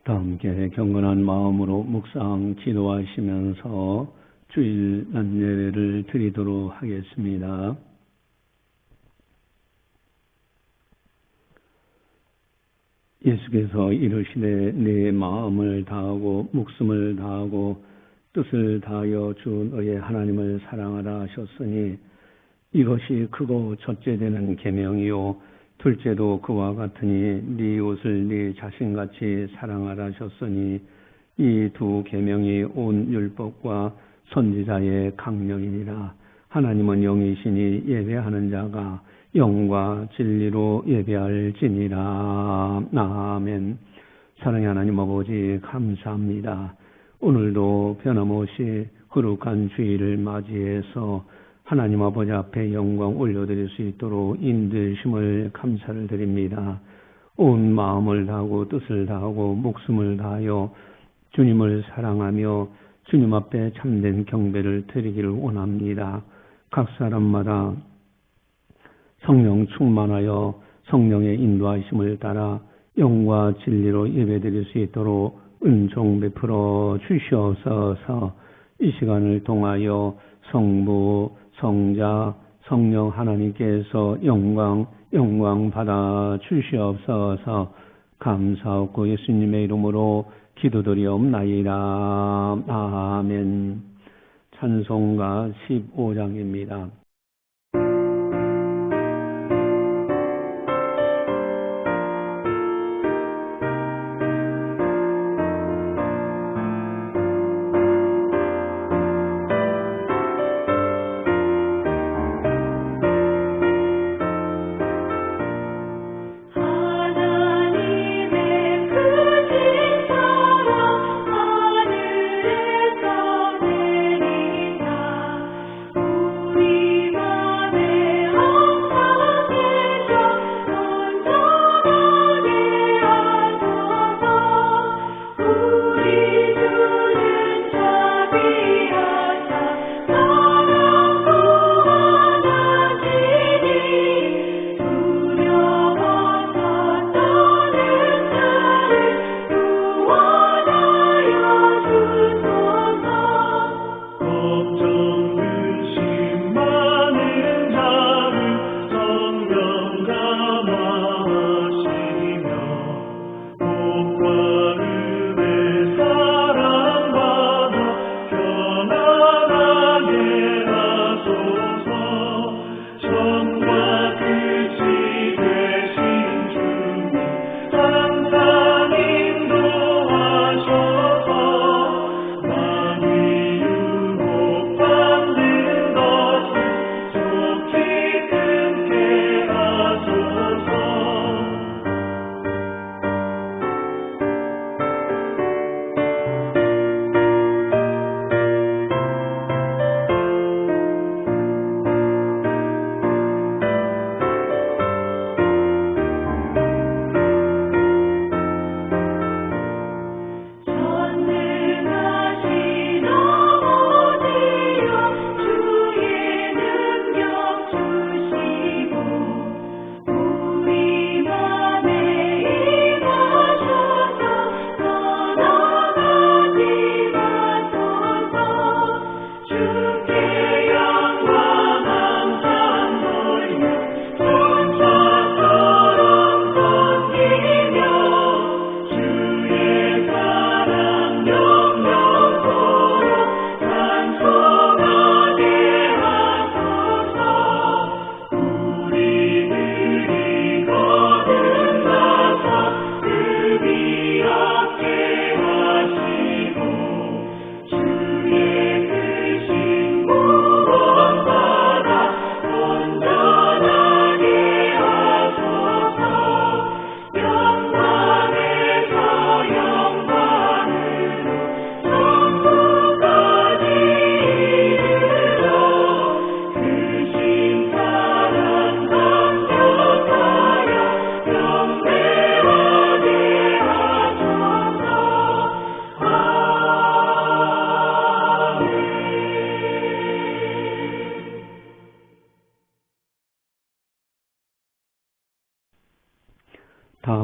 다 함께 경건한 마음으로 묵상 기도하시면서 주일 낮예배를 드리도록 하겠습니다. 예수께서 이르시되 내 마음을 다하고 목숨을 다하고 뜻을 다하여 주 너의 하나님을 사랑하라 하셨으니 이것이 크고 첫째 되는 계명이요 둘째도 그와 같으니 네 이웃을 네 자신같이 사랑하라 하셨으니 이 두 계명이 온 율법과 선지자의 강령이니라. 하나님은 영이시니 예배하는 자가 영과 진리로 예배할지니라. 아멘. 사랑의 하나님 아버지 감사합니다. 오늘도 변함없이 거룩한 주일을 맞이해서 하나님 아버지 앞에 영광 올려드릴 수 있도록 인도심을 감사를 드립니다. 온 마음을 다하고 뜻을 다하고 목숨을 다하여 주님을 사랑하며 주님 앞에 참된 경배를 드리기를 원합니다. 각 사람마다 성령 충만하여 성령의 인도하심을 따라 영과 진리로 예배드릴 수 있도록 은총 베풀어 주시옵소서. 이 시간을 통하여 성부, 성자, 성령 하나님께서 영광 받아 주시옵소서. 감사하고 예수님의 이름으로 기도드리옵나이다. 아멘. 찬송가 15장입니다. 우리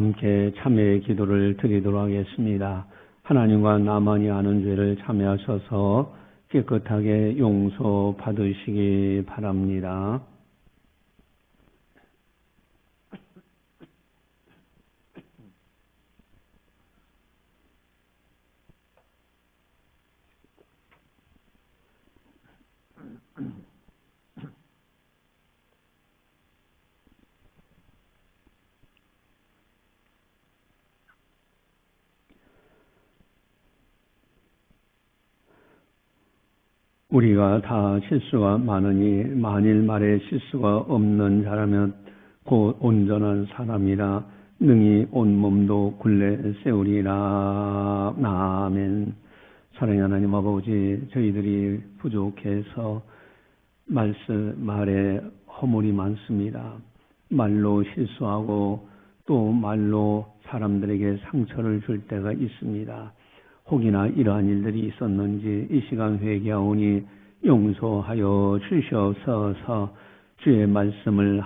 함께 참회의 기도를 드리도록 하겠습니다. 하나님과 나만이 아는 죄를 참회하셔서 깨끗하게 용서받으시기 바랍니다. 우리가 다 실수가 많으니 만일 말에 실수가 없는 자라면 곧 온전한 사람이라 능히 온몸도 굴레 세우리라. 아멘. 사랑의 하나님 아버지, 저희들이 부족해서 말에 허물이 많습니다. 말로 실수하고 또 말로 사람들에게 상처를 줄 때가 있습니다. 혹이나 이러한 일들이 있었는지 이 시간 회개하오니 용서하여 주시옵소서. 주의 말씀을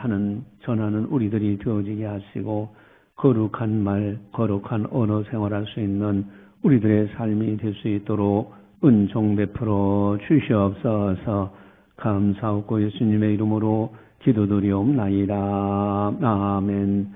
전하는 우리들이 되어지게 하시고 거룩한 말, 거룩한 언어 생활할 수 있는 우리들의 삶이 될 수 있도록 은총 베풀어 주시옵소서. 감사하고 예수님의 이름으로 기도드리옵나이다. 아멘.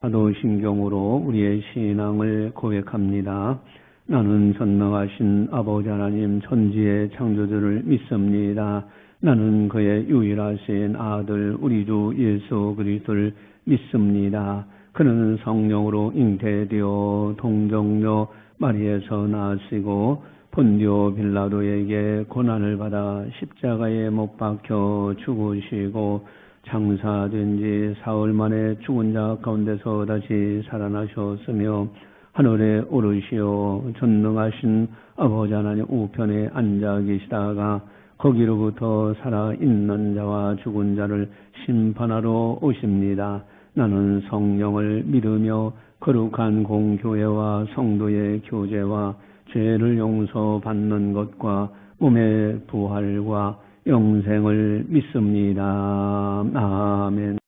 사도신경으로 우리의 신앙을 고백합니다. 나는 전능하신 아버지 하나님 천지의 창조주를 믿습니다. 나는 그의 유일하신 아들 우리 주 예수 그리스도를 믿습니다. 그는 성령으로 잉태되어 동정녀 마리에서 나시고 본디오 빌라도에게 고난을 받아 십자가에 못 박혀 죽으시고 장사된 지 사흘 만에 죽은 자 가운데서 다시 살아나셨으며 하늘에 오르시어 전능하신 아버지 하나님 우편에 앉아 계시다가 거기로부터 살아있는 자와 죽은 자를 심판하러 오십니다. 나는 성령을 믿으며 거룩한 공교회와 성도의 교제와 죄를 용서받는 것과 몸의 부활과 영생을 믿습니다. 아멘.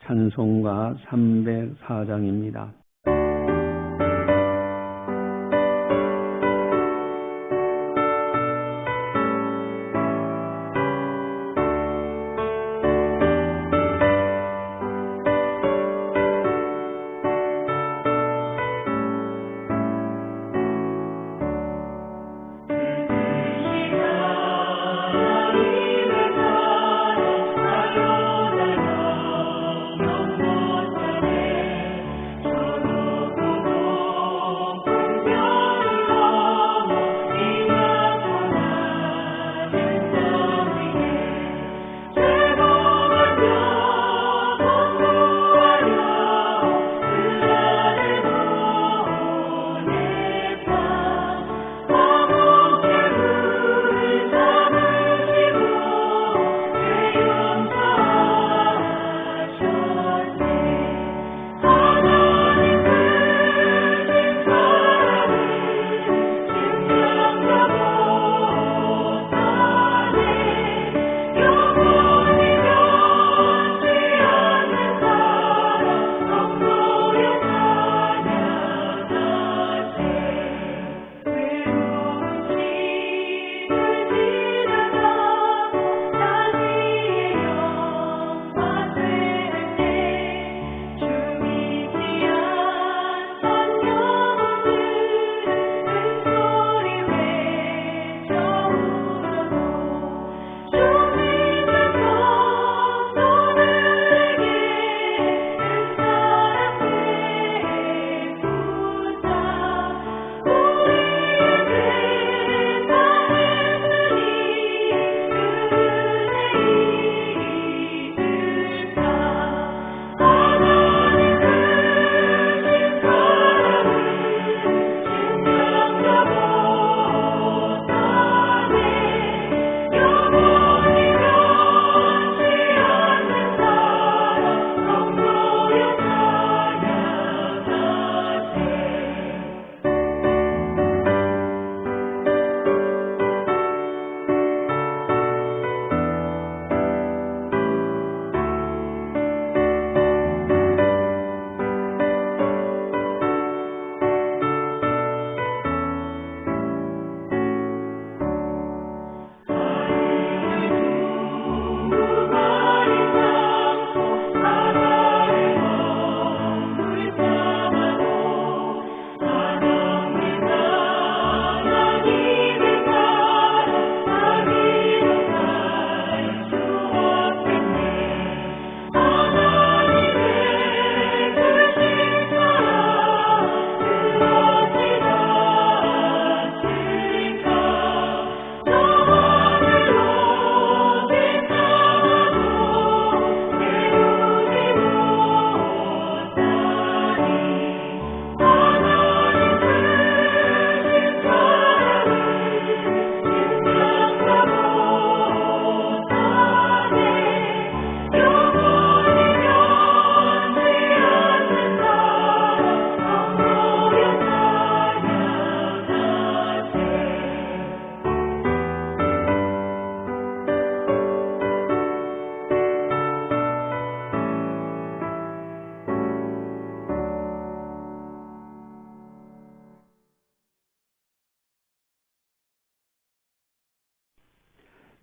찬송가 304장입니다.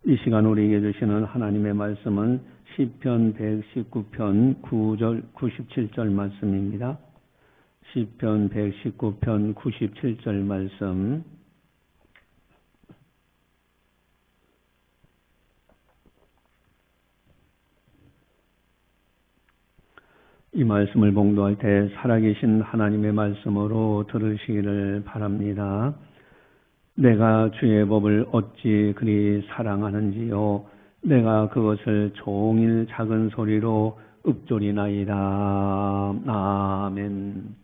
이 시간 우리에게 주시는 하나님의 말씀은 시편 119편 9절 97절 말씀입니다. 시편 119편 97절 말씀. 이 말씀을 봉독할 때 살아계신 하나님의 말씀으로 들으시기를 바랍니다. 내가 주의 법을 어찌 그리 사랑하는지요. 내가 그것을 종일 작은 소리로 읊조리나이다. 아멘.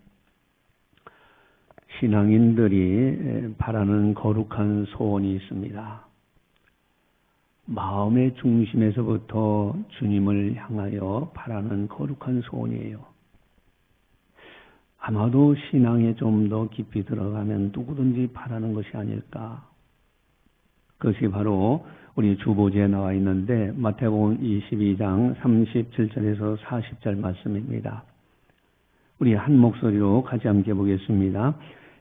신앙인들이 바라는 거룩한 소원이 있습니다. 마음의 중심에서부터 주님을 향하여 바라는 거룩한 소원이에요. 아마도 신앙에 좀 더 깊이 들어가면 누구든지 바라는 것이 아닐까. 그것이 바로 우리 주보지에 나와 있는데 마태복음 22장 37절에서 40절 말씀입니다. 우리 한 목소리로 같이 함께 보겠습니다.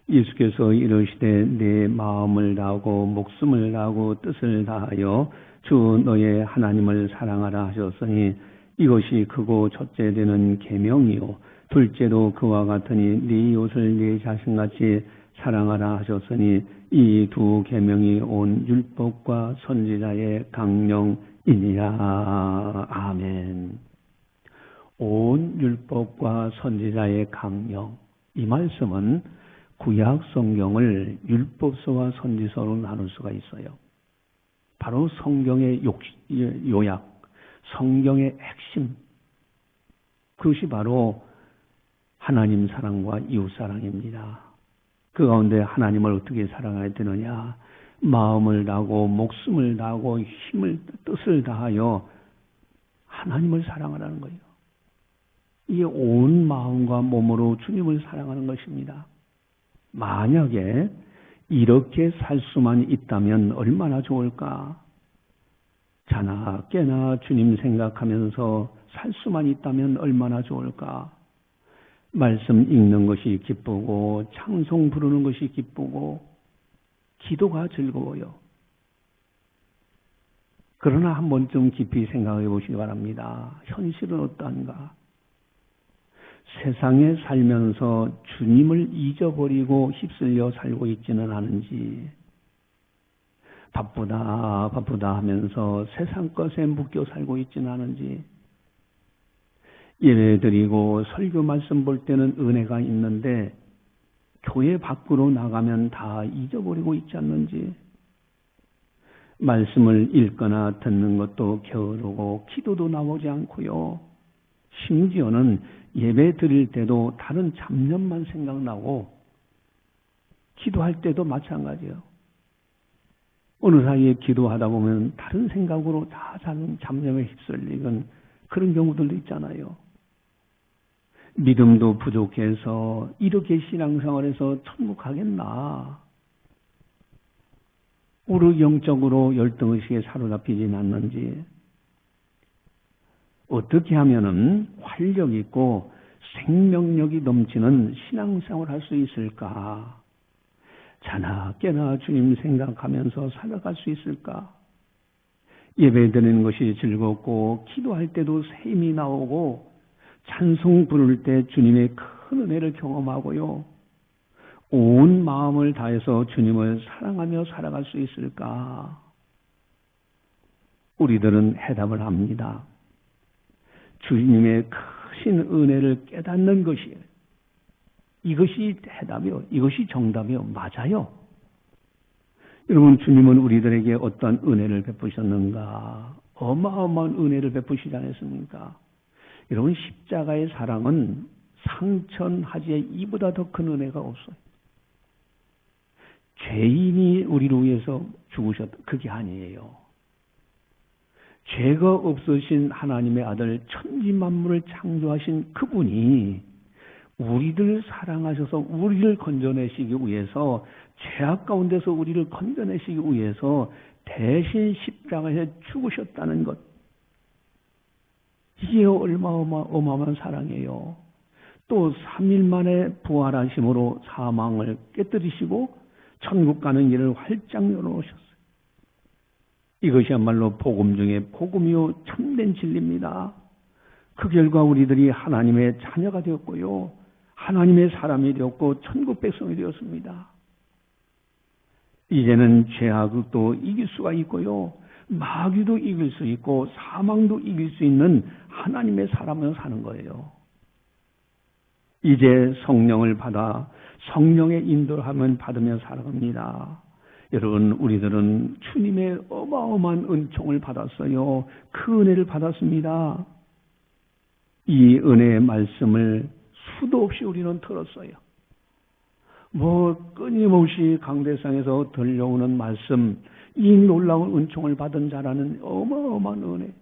예수께서 이르시되 내 마음을 다하고 목숨을 다하고 뜻을 다하여 주 너의 하나님을 사랑하라 하셨으니 이것이 크고 첫째 되는 계명이요 둘째도 그와 같으니 네 이웃을 네 자신같이 사랑하라 하셨으니 이 두 계명이 온 율법과 선지자의 강령이니라. 아멘. 온 율법과 선지자의 강령. 이 말씀은 구약 성경을 율법서와 선지서로 나눌 수가 있어요. 바로 성경의 요약, 성경의 핵심. 그것이 바로 하나님 사랑과 이웃 사랑입니다. 그 가운데 하나님을 어떻게 사랑해야 되느냐? 마음을 다하고 목숨을 다하고 힘을 뜻을 다하여 하나님을 사랑하라는 거예요. 이게 온 마음과 몸으로 주님을 사랑하는 것입니다. 만약에 이렇게 살 수만 있다면 얼마나 좋을까? 자나 깨나 주님 생각하면서 살 수만 있다면 얼마나 좋을까? 말씀 읽는 것이 기쁘고 찬송 부르는 것이 기쁘고 기도가 즐거워요. 그러나 한 번쯤 깊이 생각해 보시기 바랍니다. 현실은 어떠한가? 세상에 살면서 주님을 잊어버리고 휩쓸려 살고 있지는 않은지, 바쁘다 하면서 세상 것에 묶여 살고 있지는 않은지, 예배 드리고 설교 말씀 볼 때는 은혜가 있는데 교회 밖으로 나가면 다 잊어버리고 있지 않는지, 말씀을 읽거나 듣는 것도 게으르고 기도도 나오지 않고요. 심지어는 예배 드릴 때도 다른 잡념만 생각나고 기도할 때도 마찬가지예요. 어느 사이에 기도하다 보면 다른 생각으로 다 다른 잡념에 휩쓸리는 그런 경우들도 있잖아요. 믿음도 부족해서 이렇게 신앙생활에서 천국 가겠나? 우리 영적으로 열등의식에 사로잡히진 않는지, 어떻게 하면은 활력 있고 생명력이 넘치는 신앙생활을 할 수 있을까? 자나 깨나 주님 생각하면서 살아갈 수 있을까? 예배 드리는 것이 즐겁고 기도할 때도 샘이 나오고 찬송 부를 때 주님의 큰 은혜를 경험하고요. 온 마음을 다해서 주님을 사랑하며 살아갈 수 있을까? 우리들은 해답을 합니다. 주님의 크신 은혜를 깨닫는 것이에요. 이것이 해답이요. 이것이 정답이요. 맞아요. 여러분, 주님은 우리들에게 어떤 은혜를 베푸셨는가? 어마어마한 은혜를 베푸시지 않았습니까? 여러분, 십자가의 사랑은 상천하지에 이보다 더 큰 은혜가 없어요. 죄인이 우리를 위해서 죽으셨다. 그게 아니에요. 죄가 없으신 하나님의 아들 천지만물을 창조하신 그분이 우리를 사랑하셔서 우리를 건져내시기 위해서, 죄악 가운데서 우리를 건져내시기 위해서 대신 십자가에 죽으셨다는 것. 이게 얼마나 어마어마한 사랑이에요. 또 3일 만에 부활하심으로 사망을 깨뜨리시고 천국 가는 길을 활짝 열어놓으셨어요. 이것이야말로 복음 중에 복음이요 참된 진리입니다. 그 결과 우리들이 하나님의 자녀가 되었고요. 하나님의 사람이 되었고 천국 백성이 되었습니다. 이제는 죄악도 이길 수가 있고요. 마귀도 이길 수 있고 사망도 이길 수 있는 하나님의 사람으로 사는 거예요. 이제 성령을 받아 성령의 인도함을 받으며 살아갑니다. 여러분, 우리들은 주님의 어마어마한 은총을 받았어요. 그 은혜를 받았습니다. 이 은혜의 말씀을 수도 없이 우리는 들었어요. 끊임없이 강대상에서 들려오는 말씀, 이 놀라운 은총을 받은 자라는 어마어마한 은혜.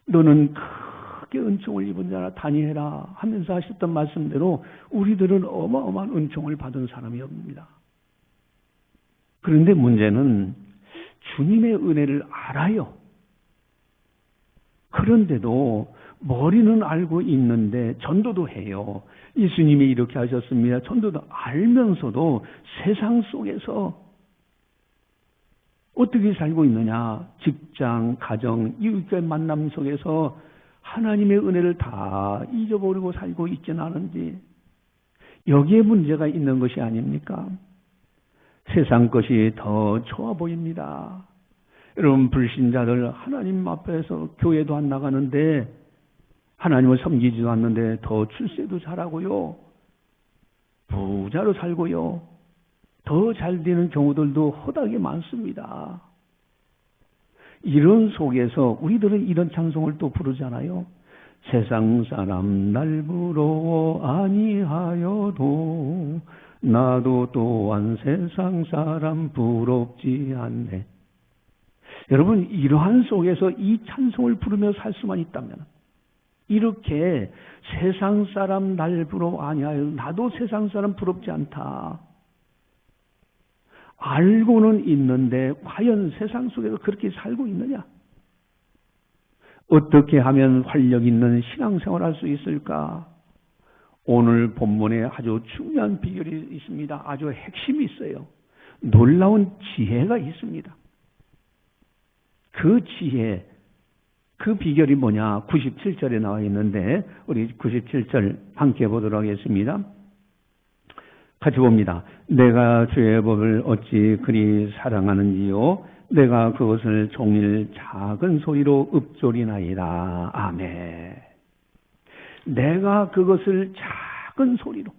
너는 크게 은총을 입은 자라 다니해라 하면서 하셨던 말씀대로 우리들은 어마어마한 은총을 받은 사람이옵니다. 그런데 문제는 주님의 은혜를 알아요. 그런데도 머리는 알고 있는데 전도도 해요. 예수님이 이렇게 하셨습니다. 전도도 알면서도 세상 속에서 어떻게 살고 있느냐. 직장, 가정, 이웃과의 만남 속에서 하나님의 은혜를 다 잊어버리고 살고 있지는 않은지, 여기에 문제가 있는 것이 아닙니까? 세상 것이 더 좋아 보입니다. 여러분, 불신자들 하나님 앞에서 교회도 안 나가는데, 하나님을 섬기지도 않는데 더 출세도 잘하고요. 부자로 살고요. 더 잘 되는 경우들도 허다하게 많습니다. 이런 속에서 우리들은 이런 찬송을 또 부르잖아요. 세상 사람 날 부러워 아니하여도 나도 또한 세상 사람 부럽지 않네. 여러분, 이러한 속에서 이 찬송을 부르며 살 수만 있다면, 이렇게 세상 사람 날 부러워 아니하여도 나도 세상 사람 부럽지 않다. 알고는 있는데 과연 세상 속에서 그렇게 살고 있느냐? 어떻게 하면 활력 있는 신앙생활을 할 수 있을까? 오늘 본문에 아주 중요한 비결이 있습니다. 아주 핵심이 있어요. 놀라운 지혜가 있습니다. 그 지혜, 그 비결이 뭐냐? 97절에 나와 있는데 우리 97절 함께 보도록 하겠습니다. 같이 봅니다. 내가 주의 법을 어찌 그리 사랑하는지요. 내가 그것을 종일 작은 소리로 읊조리나이다. 아멘. 내가 그것을 작은 소리로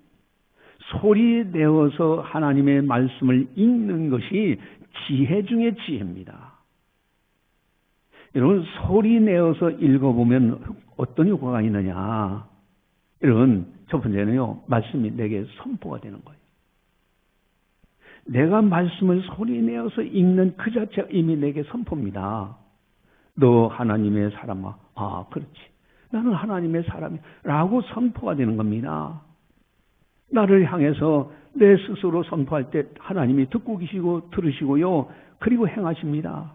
소리 내어서 하나님의 말씀을 읽는 것이 지혜 중의 지혜입니다. 여러분, 소리 내어서 읽어보면 어떤 효과가 있느냐? 여러분, 첫 번째는요, 말씀이 내게 선포가 되는 거예요. 내가 말씀을 소리 내어서 읽는 그 자체가 이미 내게 선포입니다. 너 하나님의 사람아. 아, 그렇지. 나는 하나님의 사람이라고 선포가 되는 겁니다. 나를 향해서 내 스스로 선포할 때 하나님이 듣고 계시고 들으시고요. 그리고 행하십니다.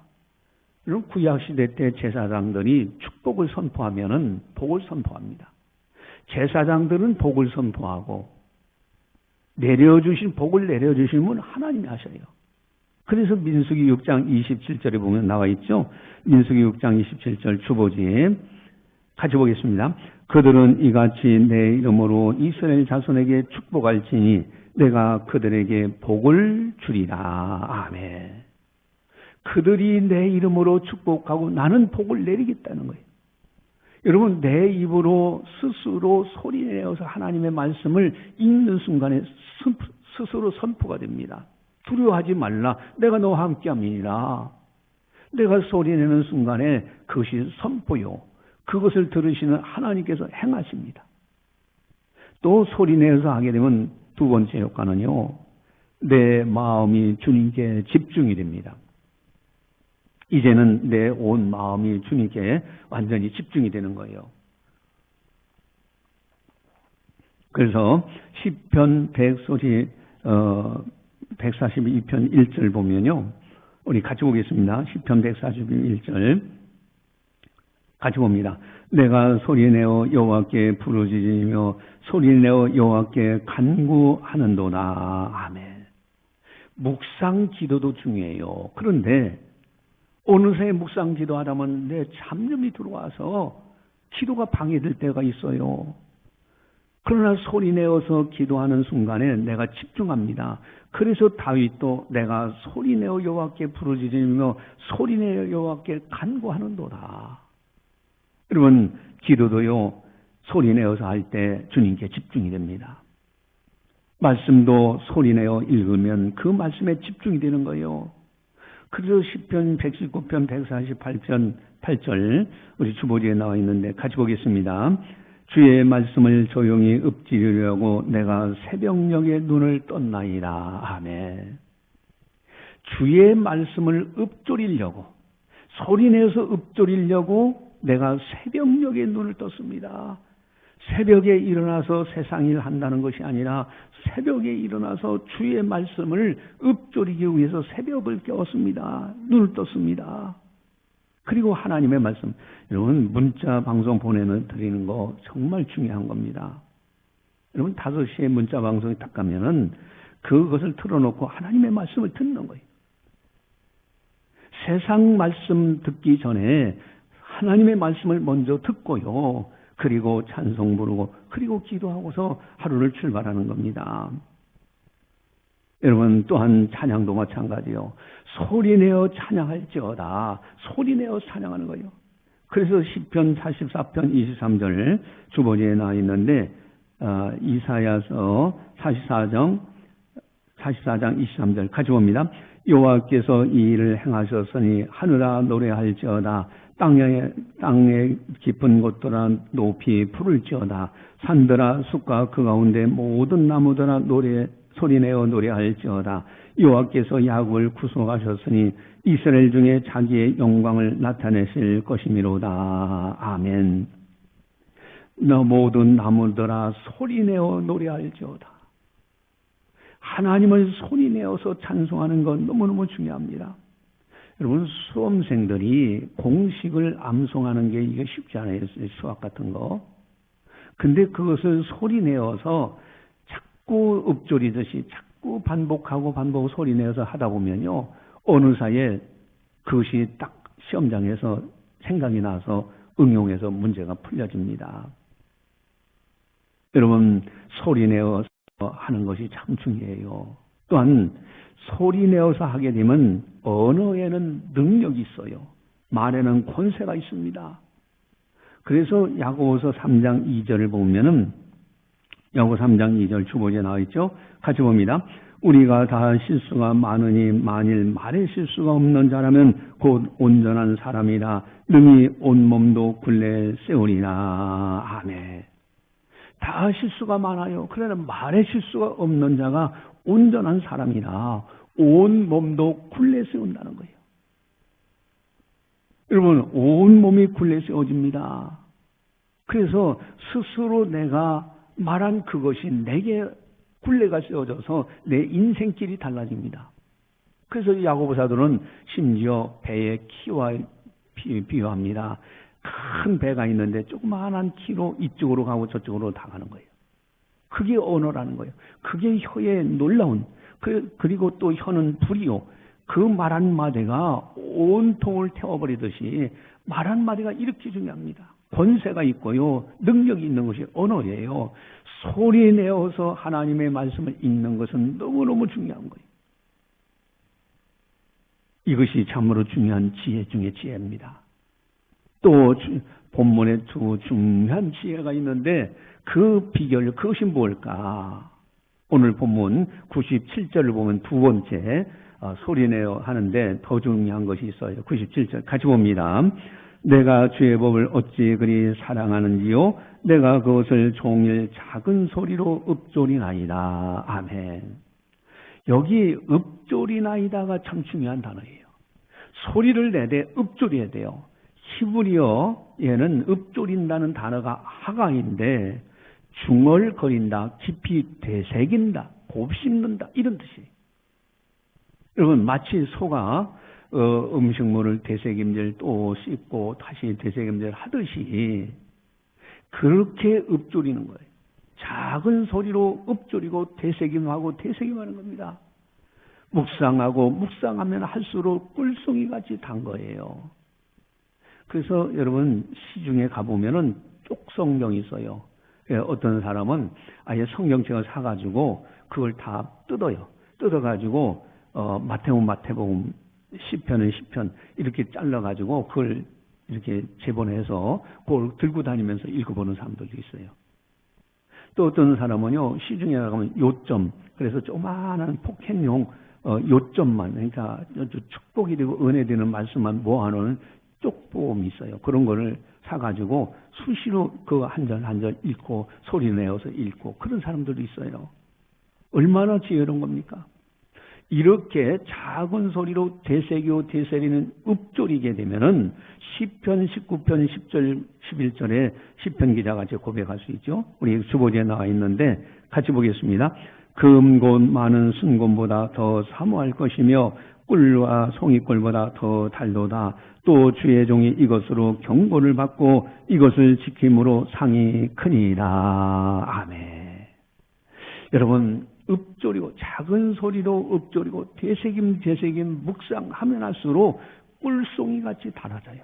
여러분, 구약시대 때 제사장들이 축복을 선포하면은 복을 선포합니다. 제사장들은 복을 선포하고 내려주신 복을 내려주신 분은 하나님이 하셔요. 그래서 민수기 6장 27절에 보면 나와 있죠. 민수기 6장 27절 주보지 같이 보겠습니다. 그들은 이같이 내 이름으로 이스라엘 자손에게 축복할지니 내가 그들에게 복을 주리라. 아멘. 그들이 내 이름으로 축복하고 나는 복을 내리겠다는 거예요. 여러분, 내 입으로 스스로 소리내어서 하나님의 말씀을 읽는 순간에 스스로 선포가 됩니다. 두려워하지 말라. 내가 너와 함께함이니라. 내가 소리내는 순간에 그것이 선포요. 그것을 들으시는 하나님께서 행하십니다. 또 소리내어서 하게 되면 두 번째 효과는요, 내 마음이 주님께 집중이 됩니다. 이제는 내 온 마음이 주님께 완전히 집중이 되는 거예요. 그래서 시편 142편 1절 보면요, 우리 같이 보겠습니다. 시편 141절 같이 봅니다. 내가 소리내어 여호와께 부르짖으며 소리내어 여호와께 간구하는도다. 아멘. 묵상 기도도 중요해요. 그런데 어느새 묵상 기도하다 보면 내 잡념이 들어와서 기도가 방해될 때가 있어요. 그러나 소리 내어서 기도하는 순간에 내가 집중합니다. 그래서 다윗도 내가 소리 내어 여호와께 부르짖으며 소리 내어 여호와께 간구하는도다. 여러분, 기도도요, 소리 내어서 할 때 주님께 집중이 됩니다. 말씀도 소리 내어 읽으면 그 말씀에 집중이 되는 거예요. 그래서 시편 119편 148편 8절 우리 주보지에 나와 있는데 같이 보겠습니다. 주의 말씀을 조용히 읊조리려고 내가 새벽녘에 눈을 떴나이다. 아멘. 주의 말씀을 읊조리려고, 소리내서 읊조리려고 내가 새벽녘에 눈을 떴습니다. 새벽에 일어나서 세상 일 한다는 것이 아니라 새벽에 일어나서 주의 말씀을 읊조리기 위해서 새벽을 깨웠습니다. 눈을 떴습니다. 그리고 하나님의 말씀, 여러분 문자 방송 보내드리는 거 정말 중요한 겁니다. 여러분 5시에 문자 방송이 딱 가면은 그것을 틀어놓고 하나님의 말씀을 듣는 거예요. 세상 말씀 듣기 전에 하나님의 말씀을 먼저 듣고요. 그리고 찬송 부르고 그리고 기도하고서 하루를 출발하는 겁니다. 여러분 또한 찬양도 마찬가지요. 소리내어 찬양할지어다. 소리내어 찬양하는 거예요. 그래서 시편 44편 23절 주보지에 나와 있는데 이사야서 44장 23절 같이 봅니다. 여호와께서 이 일을 행하셨으니 하늘아 노래할지어다. 땅의 깊은 곳들아 높이 부를지어다. 산들아 숲과 그 가운데 모든 나무들아 소리내어 노래할지어다. 여호와께서 야곱을 구속하셨으니 이스라엘 중에 자기의 영광을 나타내실 것이미로다. 아멘. 너 모든 나무들아 소리내어 노래할지어다. 하나님을 소리내어서 찬송하는 건 너무너무 중요합니다. 여러분 수험생들이 공식을 암송하는 게 이게 쉽지 않아요. 수학 같은 거. 근데 그것을 소리내어서 자꾸 읊조리듯이 자꾸 반복하고 소리내어서 하다 보면요. 어느 사이에 그것이 딱 시험장에서 생각이 나서 응용해서 문제가 풀려집니다. 여러분 소리내어서 하는 것이 참 중요해요. 또한 소리내어서 하게 되면 언어에는 능력이 있어요. 말에는 권세가 있습니다. 그래서 야고보서 3장 2절을 보면은 야고보 3장 2절 주보지에 나와 있죠. 같이 봅니다. 우리가 다 실수가 많으니 만일 말에 실수가 없는 자라면 곧 온전한 사람이라 능히 온몸도 굴레 세우리라. 아멘. 다 실수가 많아요. 그러나 말에 실수가 없는 자가 온전한 사람이라 온몸도 굴레 세운다는 거예요. 여러분 온몸이 굴레 세워집니다. 그래서 스스로 내가 말한 그것이 내게 굴레가 세워져서 내 인생길이 달라집니다. 그래서 야고보 사도는 심지어 배의 키와 비유합니다. 큰 배가 있는데 조그마한 키로 이쪽으로 가고 저쪽으로 다 가는 거예요. 그게 언어라는 거예요. 그게 혀의 놀라운, 그리고 또 혀는 불이요. 그 말 한마디가 온통을 태워버리듯이 말 한마디가 이렇게 중요합니다. 권세가 있고요. 능력이 있는 것이 언어예요. 소리 내어서 하나님의 말씀을 읽는 것은 너무너무 중요한 거예요. 이것이 참으로 중요한 지혜 중에 지혜입니다. 또 본문에 두 중요한 지혜가 있는데 그 비결, 그것이 뭘까? 오늘 본문 97절을 보면 두 번째 소리내어 하는데 더 중요한 것이 있어요. 97절 같이 봅니다. 내가 주의 법을 어찌 그리 사랑하는지요? 내가 그것을 종일 작은 소리로 읊조리나이다. 아멘. 여기 읊조리나이다가 참 중요한 단어예요. 소리를 내되 읊조려야 돼요. 히브리어에는 읊조린다는 단어가 하강인데 중얼거린다, 깊이 되새긴다, 곱씹는다 이런 뜻이에요. 여러분 마치 소가 음식물을 되새김질 또 씹고 다시 되새김질 하듯이 그렇게 읊조리는 거예요. 작은 소리로 읊조리고 되새김하고 되새김하는 겁니다. 묵상하고 묵상하면 할수록 꿀송이 같이 단 거예요. 그래서 여러분 시중에 가보면은 쪽성경이 있어요. 어떤 사람은 아예 성경책을 사가지고 그걸 다 뜯어요. 뜯어가지고 마태복음, 시편은 시편 이렇게 잘라가지고 그걸 이렇게 재본해서 그걸 들고 다니면서 읽어보는 사람들도 있어요. 또 어떤 사람은요, 시중에 나가면 요점, 그래서 조그마한 포켓용 요점만, 그러니까 축복이 되고 은혜 되는 말씀만 모아놓은 쪽보험이 있어요. 그런 거를 사가지고 수시로 그 한 절 한 절 읽고 소리 내어서 읽고 그런 사람들도 있어요. 얼마나 지혜로운 겁니까? 이렇게 작은 소리로 되새기는 읊조리게 되면은 시편 19편 10절 11절에 시편 기자가 제 고백할 수 있죠. 우리 주보지에 나와 있는데 같이 보겠습니다. 금곧 많은 순금보다 더 사모할 것이며 꿀과 송이꿀보다 더 달도다. 또 주의 종이 이것으로 경고를 받고 이것을 지킴으로 상이 크니라. 아멘. 여러분 읊조리고 작은 소리로 읊조리고 되새김 묵상하면 할수록 꿀송이 같이 달아져요.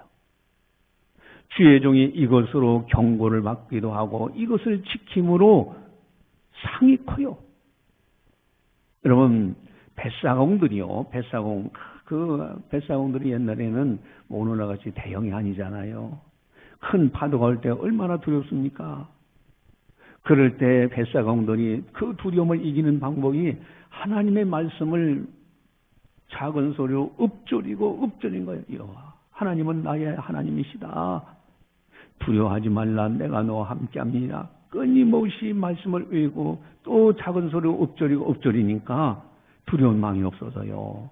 주의 종이 이것으로 경고를 받기도 하고 이것을 지킴으로 상이 커요. 여러분 뱃사공들이요. 뱃사공들이 옛날에는 오늘날 같이 대형이 아니잖아요. 큰 파도가 올 때 얼마나 두렵습니까? 그럴 때 뱃사공들이 그 두려움을 이기는 방법이 하나님의 말씀을 작은 소리로 읊조린 거예요. 하나님은 나의 하나님이시다. 두려워하지 말라. 내가 너와 함께합니다. 끊임없이 말씀을 외우고 또 작은 소리로 읊조리니까 두려운 마음이 없어져요.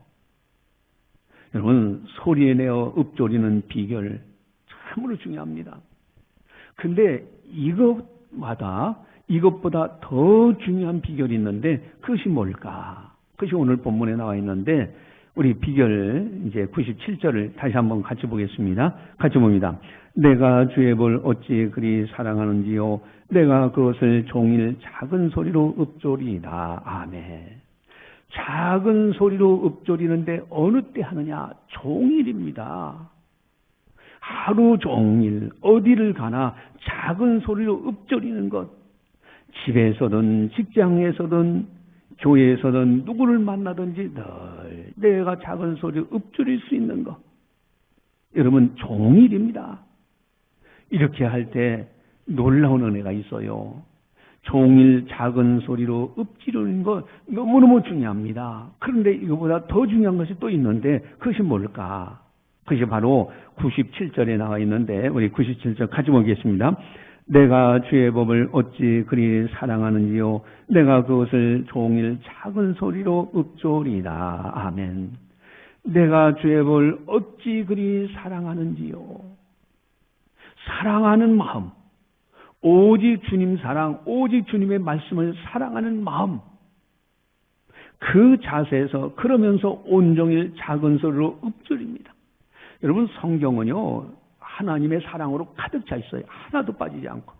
여러분 소리에 내어 읊조리는 비결 참으로 중요합니다. 근데 이것보다 더 중요한 비결이 있는데 그것이 뭘까? 그것이 오늘 본문에 나와 있는데 우리 비결 이제 97절을 다시 한번 같이 보겠습니다. 같이 봅니다. 내가 주의 볼 어찌 그리 사랑하는지요. 내가 그것을 종일 작은 소리로 읊조리이다. 아멘. 작은 소리로 읊조리는데 어느 때 하느냐? 종일입니다. 하루 종일 어디를 가나 작은 소리로 읊조리는 것. 집에서든 직장에서든 교회에서든 누구를 만나든지 늘 내가 작은 소리로 읊조릴 수 있는 것. 여러분 종일입니다. 이렇게 할 때 놀라운 은혜가 있어요. 종일 작은 소리로 읊조리는 것 너무너무 중요합니다. 그런데 이거보다 더 중요한 것이 또 있는데 그것이 뭘까? 그것이 바로 97절에 나와 있는데 우리 97절 같이 보겠습니다. 내가 주의 법을 어찌 그리 사랑하는지요. 내가 그것을 종일 작은 소리로 읊조리다. 아멘. 내가 주의 법을 어찌 그리 사랑하는지요. 사랑하는 마음. 오직 주님 사랑, 오직 주님의 말씀을 사랑하는 마음. 그 자세에서 그러면서 온종일 작은 소리로 읊조립니다. 여러분 성경은요 하나님의 사랑으로 가득 차 있어요. 하나도 빠지지 않고.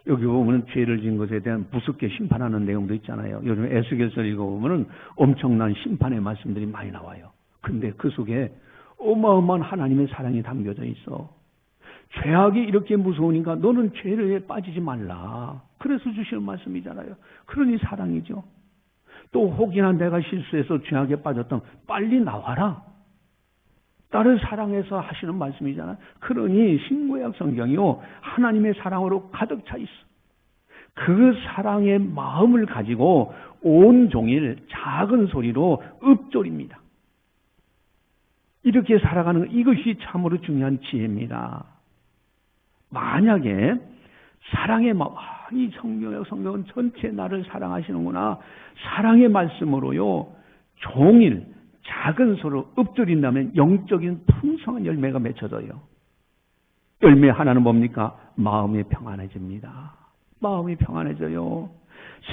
여기 보면 죄를 지은 것에 대한 무섭게 심판하는 내용도 있잖아요. 요즘 에스겔서 읽어보면 엄청난 심판의 말씀들이 많이 나와요. 근데 그 속에 어마어마한 하나님의 사랑이 담겨져 있어. 죄악이 이렇게 무서우니까 너는 죄에 빠지지 말라. 그래서 주시는 말씀이잖아요. 그러니 사랑이죠. 또 혹이나 내가 실수해서 죄악에 빠졌다면 빨리 나와라. 나를 사랑해서 하시는 말씀이잖아요. 그러니 신구약 성경이요 하나님의 사랑으로 가득 차 있어. 그 사랑의 마음을 가지고 온종일 작은 소리로 읊조립니다. 이렇게 살아가는 이것이 참으로 중요한 지혜입니다. 만약에 사랑의 마음, 이 성경은 전체 나를 사랑하시는구나. 사랑의 말씀으로요 종일 작은 소리로 읊조린다면 영적인 풍성한 열매가 맺혀져요. 열매 하나는 뭡니까? 마음이 평안해집니다. 마음이 평안해져요.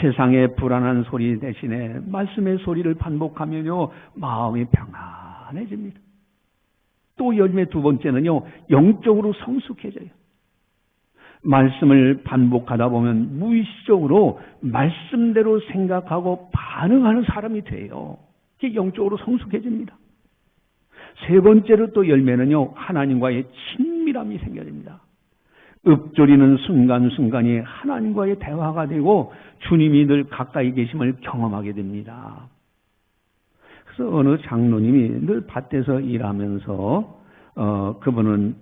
세상의 불안한 소리 대신에 말씀의 소리를 반복하면요 마음이 평안해집니다. 또 열매 두 번째는요 영적으로 성숙해져요. 말씀을 반복하다 보면 무의식적으로 말씀대로 생각하고 반응하는 사람이 돼요. 그게 영적으로 성숙해집니다. 세 번째로 또 열매는요, 하나님과의 친밀함이 생겨집니다. 읊조리는 순간순간이 하나님과의 대화가 되고 주님이 늘 가까이 계심을 경험하게 됩니다. 그래서 어느 장로님이 늘 밭에서 일하면서 그분은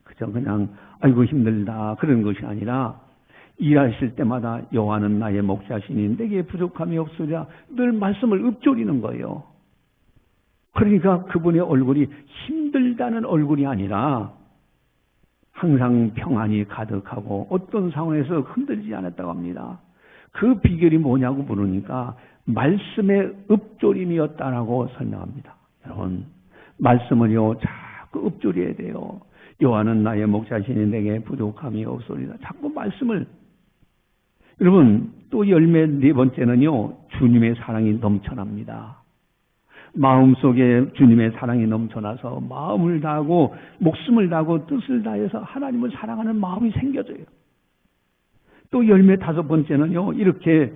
그냥 아이고 힘들다 그런 것이 아니라 일하실 때마다 여호와는 나의 목자시니 내게 부족함이 없으랴 늘 말씀을 읊조리는 거예요. 그러니까 그분의 얼굴이 힘들다는 얼굴이 아니라 항상 평안이 가득하고 어떤 상황에서 흔들리지 않았다고 합니다. 그 비결이 뭐냐고 물으니까 말씀의 읊조림이었다라고 설명합니다. 여러분, 말씀을요 자꾸 읊조려야 돼요. 여호와는 나의 목자시니 내게 부족함이 없으리라. 자꾸 말씀을. 여러분, 또 열매 네 번째는요, 주님의 사랑이 넘쳐납니다. 마음속에 주님의 사랑이 넘쳐나서 마음을 다하고 목숨을 다하고 뜻을 다해서 하나님을 사랑하는 마음이 생겨져요. 또 열매 다섯 번째는요, 이렇게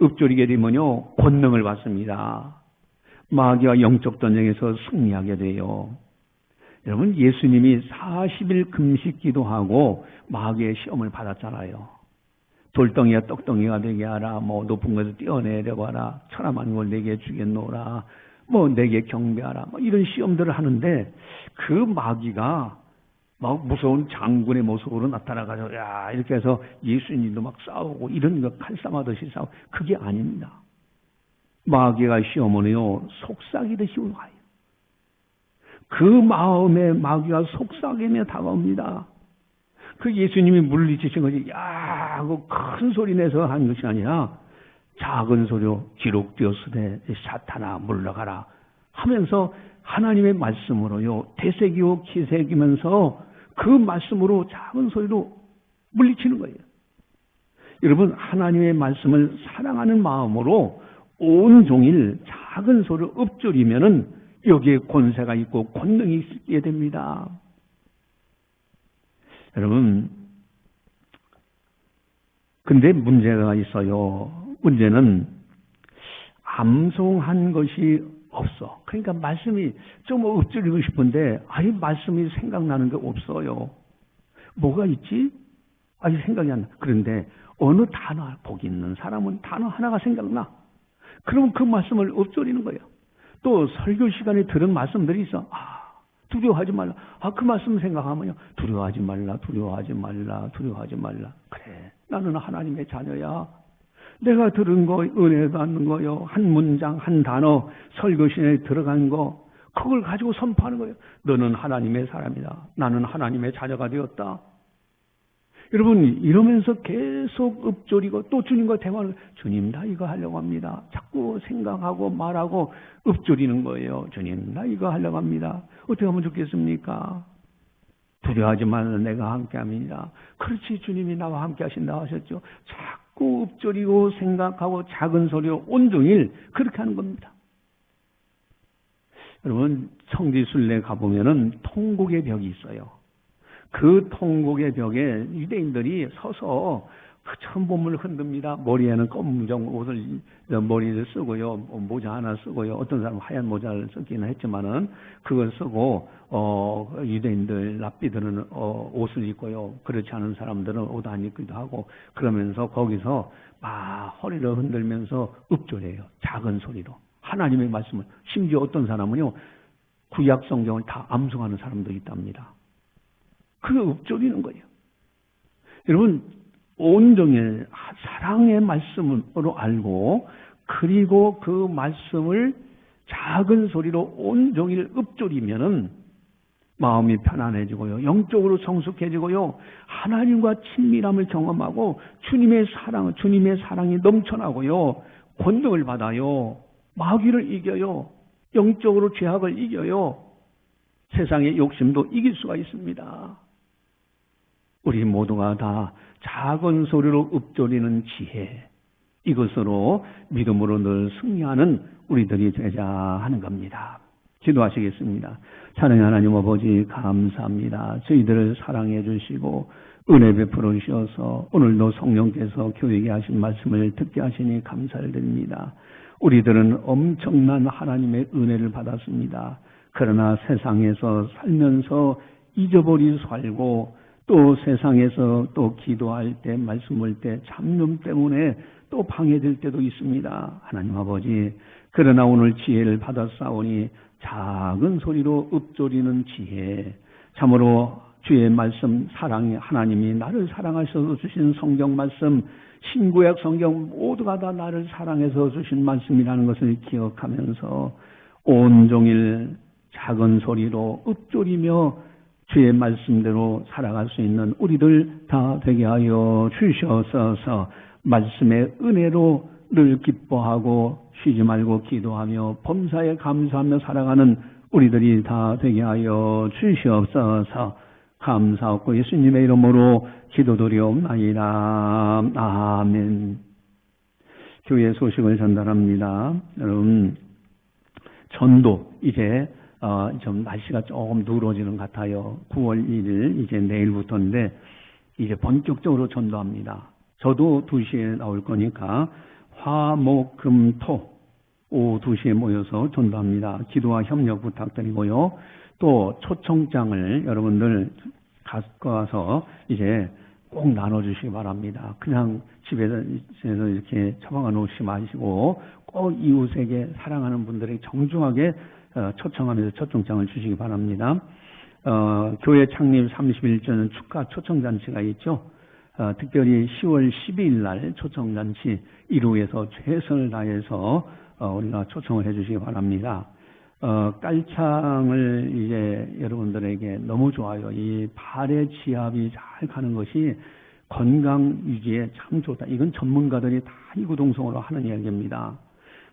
읊조리게 되면요, 권능을 받습니다. 마귀와 영적 전쟁에서 승리하게 돼요. 여러분, 예수님이 40일 금식 기도하고 마귀의 시험을 받았잖아요. 돌덩이가 떡덩이가 되게 하라, 높은 곳에서 뛰어내려고 하라, 천하만 걸 내게 주겠노라, 내게 경배하라, 이런 시험들을 하는데 그 마귀가 막 무서운 장군의 모습으로 나타나가지고 이렇게 해서 예수님도 막 싸우고 이런 거 칼싸움하듯이 싸우고 그게 아닙니다. 마귀가 시험은요 속삭이듯이 와요. 그 마음에 마귀가 속삭이며 다가옵니다. 그 예수님이 물리치신 것이 하고 큰 소리 내서 한 것이 아니라 작은 소리로 기록되었으되 사탄아 물러가라 하면서 하나님의 말씀으로요 되새기고 기새기면서 그 말씀으로 작은 소리로 물리치는 거예요. 여러분, 하나님의 말씀을 사랑하는 마음으로 온종일 작은 소리로 읊조리면은 여기에 권세가 있고 권능이 있게 됩니다. 여러분, 근데 문제가 있어요. 문제는 암송한 것이 없어. 그러니까 말씀이 좀 읊조리고 싶은데 말씀이 생각나는 게 없어요. 뭐가 있지? 생각이 안 나. 그런데 어느 단어, 복 있는 사람은 단어 하나가 생각나. 그러면 그 말씀을 읊조리는 거예요. 또 설교 시간에 들은 말씀들이 있어. 두려워하지 말라. 그 말씀 생각하면요. 두려워하지 말라, 두려워하지 말라, 두려워하지 말라. 그래, 나는 하나님의 자녀야. 내가 들은 거, 은혜 받는 거요. 한 문장, 한 단어, 설교 시간에 들어간 거, 그걸 가지고 선포하는 거예요. 너는 하나님의 사람이다. 나는 하나님의 자녀가 되었다. 여러분, 이러면서 계속 읊조리고 또 주님과 대화를, 주님, 나 이거 하려고 합니다. 자꾸 생각하고 말하고 읊조리는 거예요. 주님, 나 이거 하려고 합니다. 어떻게 하면 좋겠습니까? 두려워하지 말라, 내가 함께 합니다. 그렇지, 주님이 나와 함께 하신다 하셨죠. 자꾸 읊조리고 생각하고 작은 소리로 온종일 그렇게 하는 겁니다. 여러분, 성지순례 가보면은 통곡의 벽이 있어요. 그 통곡의 벽에 유대인들이 서서 그 천보물을 흔듭니다. 머리에는 검정 옷을 머리를 쓰고요, 모자 하나 쓰고요. 어떤 사람은 하얀 모자를 쓰기는 했지만은 그걸 쓰고 유대인들 랍비들은 옷을 입고요. 그렇지 않은 사람들은 옷 안 입기도 하고 그러면서 거기서 막 허리를 흔들면서 읊조려요. 작은 소리로 하나님의 말씀을. 심지어 어떤 사람은요 구약 성경을 다 암송하는 사람도 있답니다. 그게 읊조리는 거예요. 여러분, 온종일 사랑의 말씀으로 알고 그리고 그 말씀을 작은 소리로 온종일 읊조리면은 마음이 편안해지고요, 영적으로 성숙해지고요, 하나님과 친밀함을 경험하고 주님의 사랑이 넘쳐나고요, 권능을 받아요, 마귀를 이겨요, 영적으로 죄악을 이겨요, 세상의 욕심도 이길 수가 있습니다. 우리 모두가 다 작은 소리로 읊조리는 지혜, 이것으로 믿음으로 늘 승리하는 우리들이 되자 하는 겁니다. 기도하시겠습니다. 사랑의 하나님 아버지, 감사합니다. 저희들을 사랑해 주시고 은혜 베풀어 주셔서 오늘도 성령께서 교회에 하신 말씀을 듣게 하시니 감사를 드립니다. 우리들은 엄청난 하나님의 은혜를 받았습니다. 그러나 세상에서 살면서 잊어버리고 살고 또 세상에서 또 기도할 때 말씀할 때 잡념 때문에 또 방해될 때도 있습니다. 하나님 아버지, 그러나 오늘 지혜를 받았사오니 작은 소리로 읊조리는 지혜, 참으로 주의 말씀 사랑이 하나님이 나를 사랑하셔서 주신 성경 말씀, 신구약 성경 모두가 다 나를 사랑해서 주신 말씀이라는 것을 기억하면서 온종일 작은 소리로 읊조리며 주의 말씀대로 살아갈 수 있는 우리들 다 되게 하여 주시옵소서. 말씀의 은혜로 늘 기뻐하고 쉬지 말고 기도하며 범사에 감사하며 살아가는 우리들이 다 되게 하여 주시옵소서. 감사하고 예수님의 이름으로 기도드리옵나이다. 아멘. 교회 소식을 전달합니다. 여러분, 전도 이제 좀 날씨가 조금 누러지는 것 같아요. 9월 1일 이제 내일부터인데 이제 본격적으로 전도합니다. 저도 2시에 나올 거니까 화, 목, 금, 토 오후 2시에 모여서 전도합니다. 기도와 협력 부탁드리고요. 또 초청장을 여러분들 갖고 와서 이제 꼭 나눠주시기 바랍니다. 그냥 집에서 이렇게 처박아 놓으시지 마시고 꼭 이웃에게 사랑하는 분들에게 정중하게 초청하면서 초청장을 주시기 바랍니다. 교회 창립 31주년 축하 초청잔치가 있죠. 특별히 10월 12일 날 초청잔치 1호에서 최선을 다해서 우리가 초청을 해주시기 바랍니다. 깔창을 이제 여러분들에게 너무 좋아요. 이 발의 지압이 잘 가는 것이 건강 유지에 참 좋다. 이건 전문가들이 다 이구동성으로 하는 이야기입니다.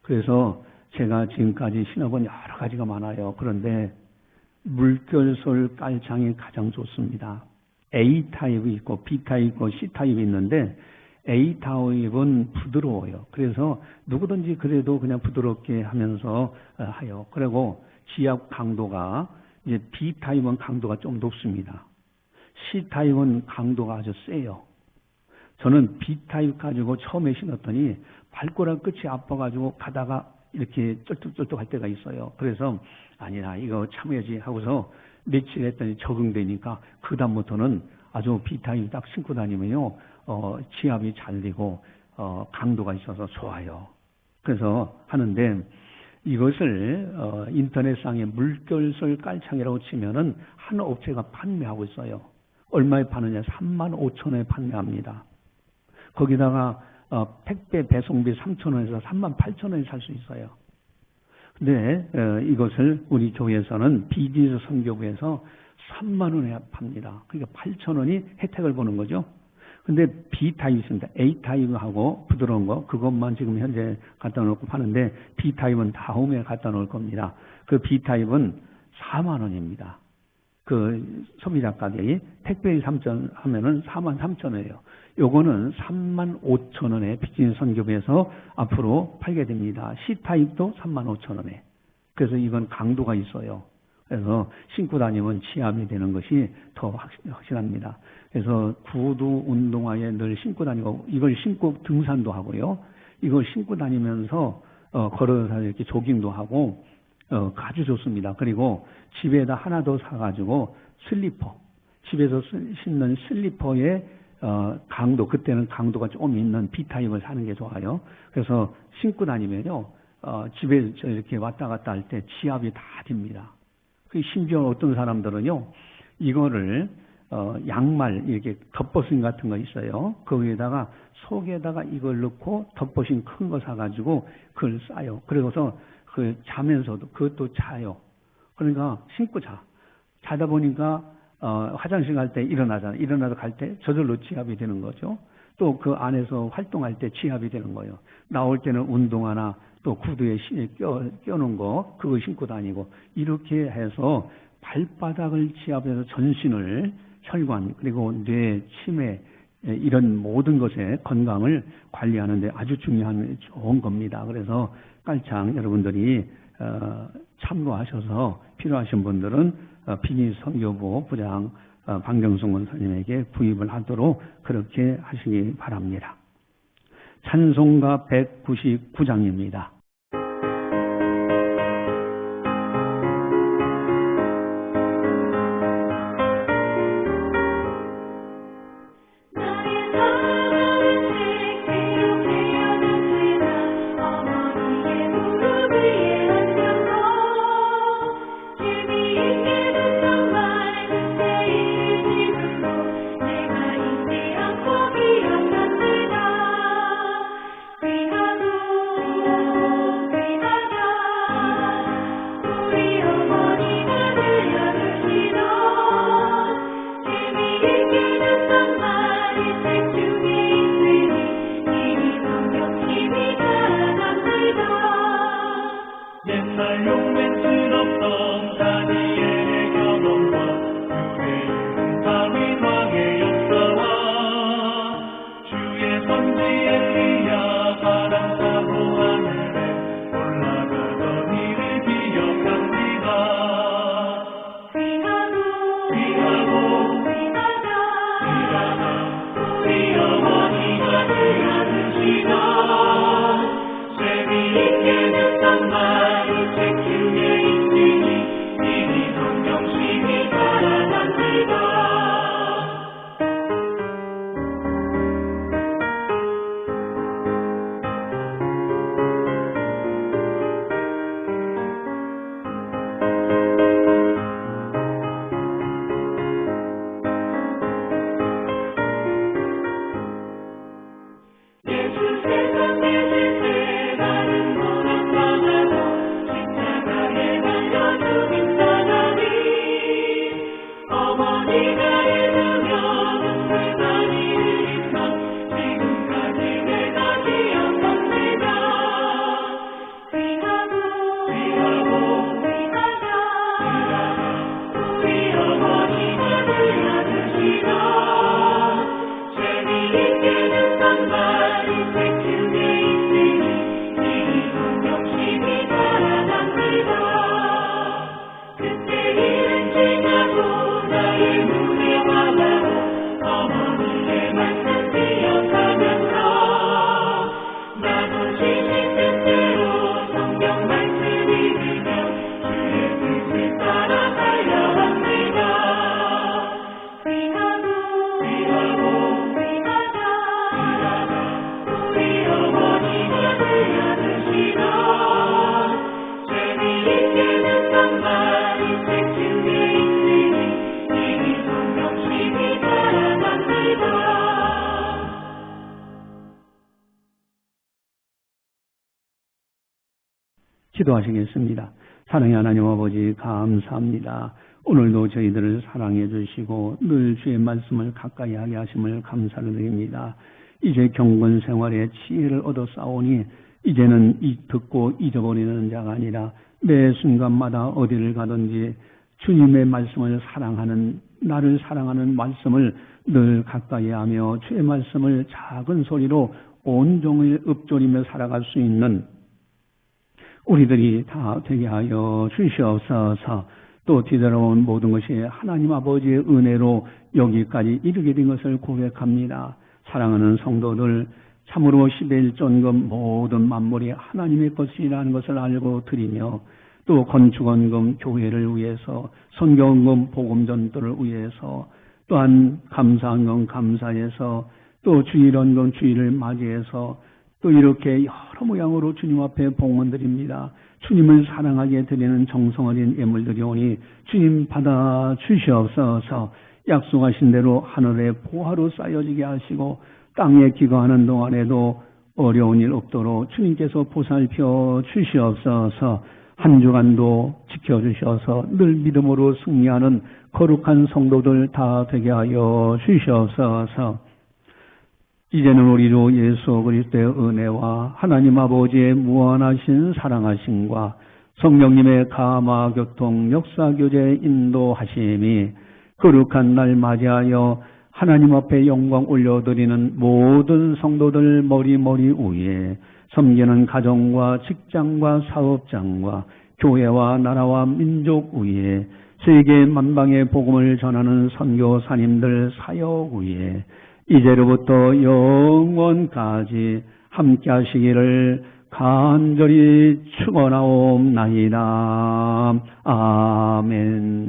그래서 제가 지금까지 신어본 여러 가지가 많아요. 그런데 물결솔 깔창이 가장 좋습니다. A타입이 있고 B타입이 있고 C타입이 있는데 A타입은 부드러워요. 그래서 누구든지 그래도 그냥 부드럽게 하면서 해요. 그리고 지압 강도가 이제 B타입은 강도가 좀 높습니다. C타입은 강도가 아주 세요. 저는 B타입 가지고 처음에 신었더니 발가락 끝이 아파가지고 가다가 이렇게 쩔뚝쩔뚝 할 때가 있어요. 그래서 아니라 이거 참아야지 하고서 며칠 했더니 적응되니까 그 다음부터는 아주 B타입 딱 신고 다니면요. 지압이 잘 되고 강도가 있어서 좋아요. 그래서 하는데 이것을 인터넷상에 물결솔 깔창이라고 치면은 한 업체가 판매하고 있어요. 얼마에 파느냐? 35,000원에 판매합니다. 거기다가 택배 배송비 3,000원에서 38,000원에 살 수 있어요. 근데 이것을 우리 교회에서는 비즈니스 선교부에서 3만 원에 팝니다. 그러니까 8,000원이 혜택을 보는 거죠. 근데 B타입이 있습니다. A타입하고 부드러운 거, 그것만 지금 현재 갖다 놓고 파는데 B타입은 다음에 갖다 놓을 겁니다. 그 B타입은 4만 원입니다. 그 소비자 가격이 택배 3,000원 하면은 43,000원이에요. 요거는 35,000원에 비즈니스 선교부에서 앞으로 팔게 됩니다. C타입도 35,000원에. 그래서 이건 강도가 있어요. 그래서 신고 다니면 지압이 되는 것이 더 확실합니다. 그래서 구두 운동화에 늘 신고 다니고 이걸 신고 등산도 하고요. 이걸 신고 다니면서 걸어서 이렇게 조깅도 하고 아주 좋습니다. 그리고 집에다 하나 더 사가지고 슬리퍼, 집에서 신는 슬리퍼의 강도, 그때는 강도가 좀 있는 B타입을 사는 게 좋아요. 그래서 신고 다니면요, 집에 이렇게 왔다 갔다 할 때 지압이 다 됩니다. 심지어 어떤 사람들은요, 이거를 양말 이렇게 덮버신 같은 거 있어요. 거기에다가 속에다가 이걸 넣고 덮버신 큰 거 사가지고 그걸 싸요. 그러고서 그 자면서도 그것도 자요. 그러니까 신고 자. 자다 보니까 화장실 갈 때 일어나잖아요. 일어나서 갈 때 저절로 지압이 되는 거죠. 또 그 안에서 활동할 때 지압이 되는 거예요. 나올 때는 운동화나 또 구두에 껴놓은 거 그거 신고 다니고 이렇게 해서 발바닥을 지압해서 전신을 혈관 그리고 뇌, 치매 이런 모든 것의 건강을 관리하는 데 아주 중요한 좋은 겁니다. 그래서 깔창 여러분들이 참고하셔서 필요하신 분들은 비즈니스 선교부 부장 박경순 원사님에게 구입을 하도록 그렇게 하시기 바랍니다. 찬송가 199장입니다. 기도하시겠습니다. 사랑의 하나님 아버지 감사합니다. 오늘도 저희들을 사랑해 주시고 늘 주의 말씀을 가까이 하게 하심을 감사를 드립니다. 이제 경건 생활에 지혜를 얻어 싸우니 이제는 듣고 잊어버리는 자가 아니라 매 순간마다 어디를 가든지 주님의 말씀을 사랑하는, 나를 사랑하는 말씀을 늘 가까이 하며 주의 말씀을 작은 소리로 온종일 읊조리며 살아갈 수 있는 우리들이 다 되게 하여 주시옵소서. 또 뒤돌아온 모든 것이 하나님 아버지의 은혜로 여기까지 이르게 된 것을 고백합니다. 사랑하는 성도들, 참으로 11전금 모든 만물이 하나님의 것이라는 것을 알고 드리며 또 건축원금 교회를 위해서, 선교원금 복음전도를 위해서, 또한 감사원금 감사해서, 또 주일원금 주일을 맞이해서 또 이렇게 여러 모양으로 주님 앞에 봉헌드립니다. 주님을 사랑하게 드리는 정성 어린 예물들이 오니 주님 받아 주시옵소서. 약속하신 대로 하늘에 보화로 쌓여지게 하시고 땅에 기거하는 동안에도 어려운 일 없도록 주님께서 보살펴 주시옵소서. 한 주간도 지켜주셔서 늘 믿음으로 승리하는 거룩한 성도들 다 되게 하여 주시옵소서. 이제는 우리로 예수 그리스도의 은혜와 하나님 아버지의 무한하신 사랑하심과 성령님의 감화 교통 역사 교제 인도하심이 거룩한 날 맞이하여 하나님 앞에 영광 올려드리는 모든 성도들 머리 위에 섬기는 가정과 직장과 사업장과 교회와 나라와 민족 위에 세계 만방의 복음을 전하는 선교사님들 사역 위에 이제로부터 영원까지 함께 하시기를 간절히 축원하옵나이다. 아멘.